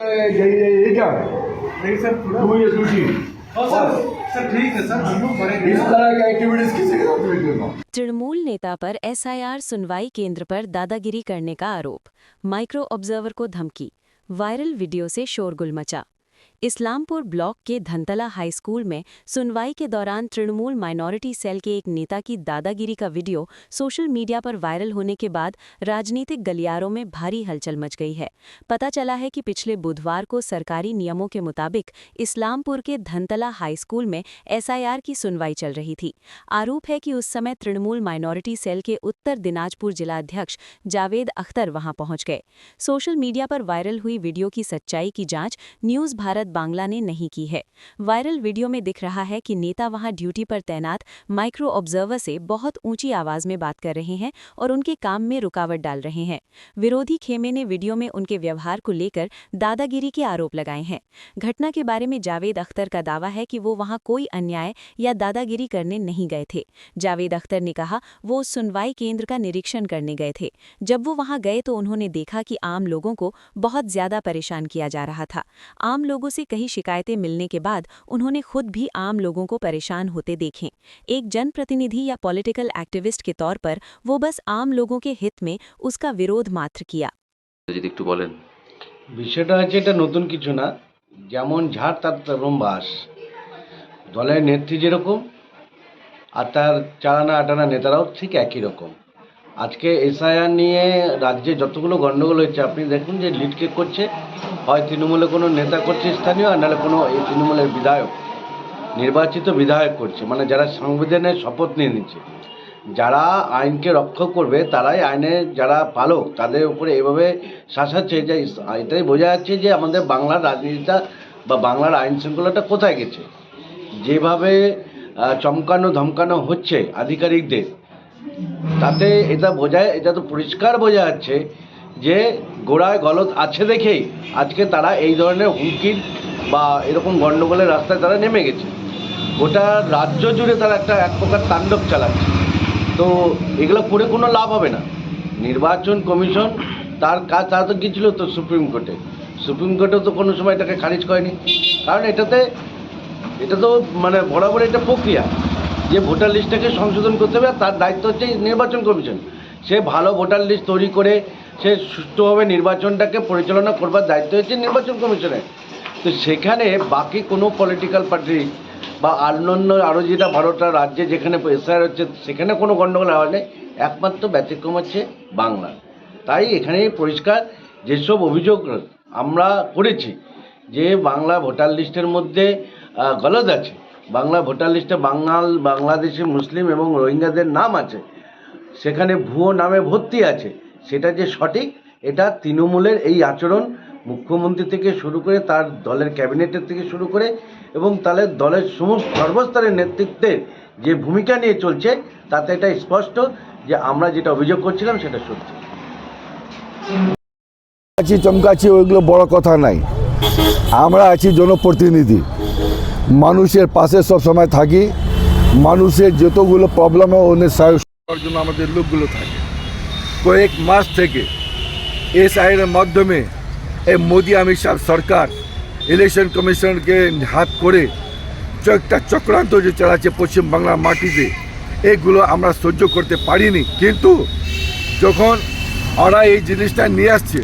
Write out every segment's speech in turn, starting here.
यही क्या नहीं सर पूरा डू योर ड्यूटी सर ठीक है सर हम लोग करेंगे इस तरह की एक्टिविटीज किसी के साथ नहीं करना। तृणमूल नेता पर एसआईआर सुनवाई केंद्र पर दादागिरी करने का आरोप, माइक्रो ऑब्जर्वर को धमकी, वायरल वीडियो से शोरगुल मचा। इस्लामपुर ब्लॉक के धनतला हाई स्कूल में सुनवाई के दौरान तृणमूल माइनॉरिटी सेल के एक नेता की दादागिरी का वीडियो सोशल मीडिया पर वायरल होने के बाद राजनीतिक गलियारों में भारी हलचल मच गई है। पता चला है कि पिछले बुधवार को सरकारी नियमों के मुताबिक इस्लामपुर के धनतला हाई स्कूल में एसआईआर की सुनवाई चल रही थी। आरोप है कि उस समय तृणमूल माइनॉरिटी सेल के उत्तर दिनाजपुर जिलाध्यक्ष जावेद अख्तर वहां पहुंच गए। सोशल मीडिया पर वायरल हुई वीडियो की सच्चाई की जांच न्यूज भारत बांग्ला ने नहीं की है। वायरल वीडियो में दिख रहा है कि नेता वहां ड्यूटी पर तैनात माइक्रो ऑब्जर्वर से बहुत ऊंची आवाज में बात कर रहे हैं और उनके काम में रुकावट डाल रहे हैं। विरोधी खेमे ने वीडियो में उनके व्यवहार को लेकर दादागिरी के आरोप लगाए हैं। घटना के बारे में जावेद अख्तर का दावा है कि वो वहां कोई अन्याय या दादागिरी करने नहीं गए थे। जावेद अख्तर ने कहा वो सुनवाई केंद्र का निरीक्षण करने गए थे। जब वो वहां गए तो उन्होंने देखा कि आम लोगों को बहुत ज्यादा परेशान किया जा रहा था। आम लोगों से कई शिकायतें मिलने के बाद उन्होंने खुद भी आम लोगों को परेशान होते देखें। एक जनप्रतिनिधि या पॉलिटिकल एक्टिविस्ट के तौर पर वो बस आम लोगों के हित में उसका विरोध मात्र किया। যদি একটু বলেন। বিষয়টা হচ্ছে এটা নতুন কিছু না, যেমন ঝাড় তার তেমন বাস। দলের নেত্রী যেরকম আর তার চালানা আটানা নেতারাও ঠিক একই রকম। আজকে এসআইআর নিয়ে রাজ্যে যতগুলো গণ্ডগোল হচ্ছে আপনি দেখুন যে লিড কে করছে, হয় তৃণমূলের কোনো নেতা করছে স্থানীয়, আর নাহলে কোনো এই তৃণমূলের বিধায়ক, নির্বাচিত বিধায়ক করছে, মানে যারা সংবিধানের শপথ নিয়ে নিচ্ছে। যারা আইনকে রক্ষা করবে তারাই আইনের যারা পালক তাদের উপরে এভাবে শাসাচ্ছে, যে এটাই বোঝা যাচ্ছে যে আমাদের বাংলার রাজনীতিটা বা বাংলার আইন শৃঙ্খলাটা কোথায় গেছে। যেভাবে চমকানো ধমকানো হচ্ছে আধিকারিকদের, তাতে এটা বোঝায়, এটা তো পরিষ্কার বোঝা যাচ্ছে যে গোড়ায় গলদ আছে দেখেই আজকে তারা এই ধরনের হুমকির বা এরকম গণ্ডগোলের রাস্তায় তারা নেমে গেছে। গোটা রাজ্য জুড়ে তারা এক প্রকার তাণ্ডব চালাচ্ছে। তো এগুলো করে কোনো লাভ হবে না। নির্বাচন কমিশন তার কাজ, তারা তো গিয়েছিল তো সুপ্রিম কোর্টেও তো কোনো সময় এটাকে খারিজ করেনি, কারণ এটা তো মানে বরাবর এটা প্রক্রিয়া যে ভোটার লিস্টটাকে সংশোধন করতে হবে, তার দায়িত্ব হচ্ছে নির্বাচন কমিশন। সে ভালো ভোটার লিস্ট তৈরি করে সে সুষ্ঠুভাবে নির্বাচনটাকে পরিচালনা করবার দায়িত্ব হচ্ছে নির্বাচন কমিশনের। তো সেখানে বাকি কোনো পলিটিক্যাল পার্টি বা অন্যান্য আরও যেটা 12টা রাজ্যে যেখানে এসআইআর হচ্ছে সেখানে কোনো গণ্ডগোল হওয়া নেই, একমাত্র ব্যতিক্রম হচ্ছে বাংলা। তাই এখানে পরিষ্কার যেসব অভিযোগ আমরা করেছি যে বাংলা ভোটার লিস্টের মধ্যে গলদ আছে, বাংলা ভোটার লিস্টে বাংলাদেশি মুসলিম এবং রোহিঙ্গাদের নাম আছে, সেখানে ভুয়ো নামে ভর্তি আছে, সেটা যে সঠিক, এটা তৃণমূলের এই আচরণ মুখ্যমন্ত্রী থেকে শুরু করে তার দলের ক্যাবিনেটের থেকে শুরু করে এবং তাদের দলের সমস্ত সর্বস্তরের নেতৃত্বের যে ভূমিকা নিয়ে চলছে, তাতে এটা স্পষ্ট যে আমরা যেটা অভিযোগ করছিলাম সেটা সত্যি। চমকাচ্ছি ওইগুলো বড় কথা নাই। আমরা আছি জনপ্রতিনিধি, মানুষের পাশে সব সময় থাকি, মানুষের যতগুলো প্রবলেম হয় ওদের সহায়ক করার জন্য আমাদের লোকগুলো থাকে। কয়েক মাস থেকে এসআইআর মাধ্যমে এই মোদি অমিত শাহ সরকার ইলেকশন কমিশনকে হাত করে একটা চক্রান্ত যে চালাচ্ছে পশ্চিমবাংলার মাটিতে, এগুলো আমরা সহ্য করতে পারিনি। কিন্তু যখন ওরা এই জিনিসটা নিয়ে আসছে,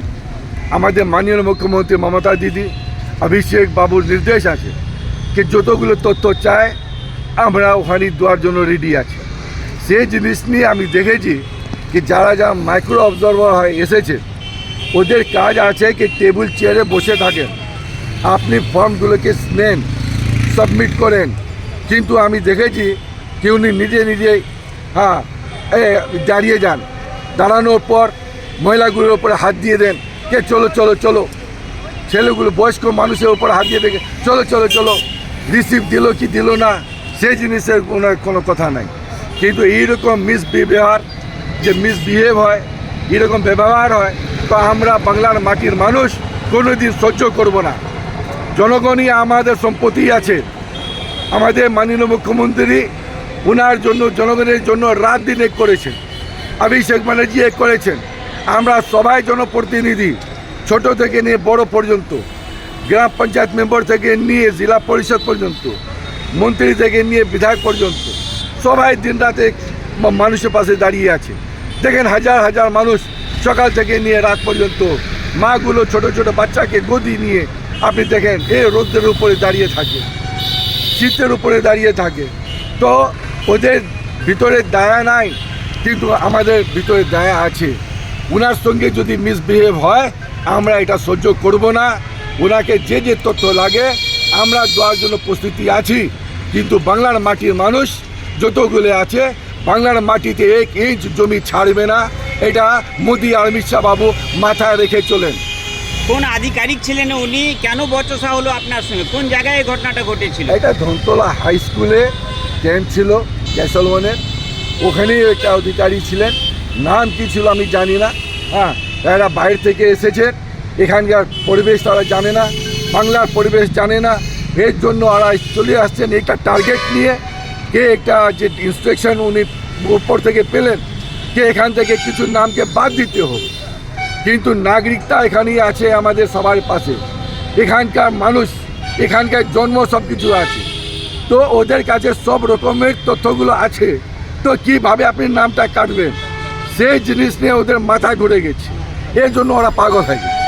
আমাদের মাননীয় মুখ্যমন্ত্রী মমতা দিদি, অভিষেক বাবুর নির্দেশ আছে যে যতগুলো তথ্য চায় আমরা ওখানে দেওয়ার জন্য রেডি আছে। সেই জিনিস নিয়ে আমি দেখেছি কি যারা মাইক্রো অবজারভার হয় এসেছে, ওদের কাজ আছে কি টেবিল চেয়ারে বসে থাকেন, আপনি ফর্মগুলোকে নেন, সাবমিট করেন। কিন্তু আমি দেখেছি কি উনি নিজে দাঁড়িয়ে যান, দাঁড়ানোর পর মহিলাগুলোর উপরে হাত দিয়ে দেন, কে চলো চলো চলো, ছেলেগুলো বয়স্ক মানুষের উপর হাত দিয়ে দেখে চলো চলো চলো, রিসিভ দিল কি দিল না সেই জিনিসের কোনো কথা নাই। কিন্তু এইরকম মিসবিহেভ হয়, এরকম ব্যবহার হয়, তো আমরা বাংলার মাটির মানুষ কোনোদিন সহ্য করব না। জনগণই আমাদের সম্পত্তি আছে। আমাদের মাননীয় মুখ্যমন্ত্রী ওনার জন্য, জনগণের জন্য রাত দিন এক করেছেন, অভিষেক ব্যানার্জি এক করেছেন। আমরা সবাই জনপ্রতিনিধি, ছোট থেকে নিয়ে বড় পর্যন্ত গ্রাম পঞ্চায়েত মেম্বার থেকে নিয়ে জেলা পরিষদ পর্যন্ত, মন্ত্রী থেকে নিয়ে বিধায়ক পর্যন্ত সবাই দিন রাতে মানুষের পাশে দাঁড়িয়ে আছে। দেখেন হাজার হাজার মানুষ সকাল থেকে নিয়ে রাত পর্যন্ত, মাগুলো ছোট ছোট বাচ্চাকে গদি নিয়ে আপনি দেখেন এই রোদ্রের উপরে দাঁড়িয়ে থাকে, শীতের উপরে দাঁড়িয়ে থাকে। তো ওদের ভিতরে দয়া নাই, কিন্তু আমাদের ভিতরে দয়া আছে। ওনার সঙ্গে যদি মিসবিহেভ হয় আমরা এটা সহ্য করব না। ওনাকে যে যে তথ্য লাগে আমরা দেওয়ার জন্য প্রস্তুতি আছি, কিন্তু বাংলার মাটির মানুষ যতগুলো আছে বাংলার মাটিতে 1 ইঞ্চ জমি ছাড়বে না, এটা মোদি আর অমিত শাহ বাবু মাথায় রেখে চলেন। কোন আধিকারিক ছিলেন উনি? কেন বচসা হলো আপনার সঙ্গে? কোন জায়গায় এই ঘটনাটা ঘটেছিল? এটা ধনতলা হাই স্কুলে ক্যাম্প ছিল ক্যাসলওয়ানের, ওখানেই একটা অধিকারী ছিলেন, নাম কি ছিল আমি জানি না। হ্যাঁ, এরা বাইরে থেকে এসেছে, এখানকার পরিবেশ তারা জানে না, বাংলার পরিবেশ জানে না, এর জন্য ওরা চলে আসছেন একটা টার্গেট নিয়ে। কে একটা যে ইনস্ট্রাকশন উনি উপর থেকে পেলেন যে এখান থেকে কিছু নামকে বাদ দিতে হবে, কিন্তু নাগরিকতা এখানেই আছে আমাদের সবার পাশে, এখানকার মানুষ, এখানকার জন্ম সব কিছু আছে। তো ওদের কাছে সব রকমের তথ্যগুলো আছে, তো কীভাবে আপনি নামটা কাটবেন সেই জিনিস নিয়ে ওদের মাথা ঘুরে গেছে, এর জন্য ওরা পাগল হয়ে গেছে।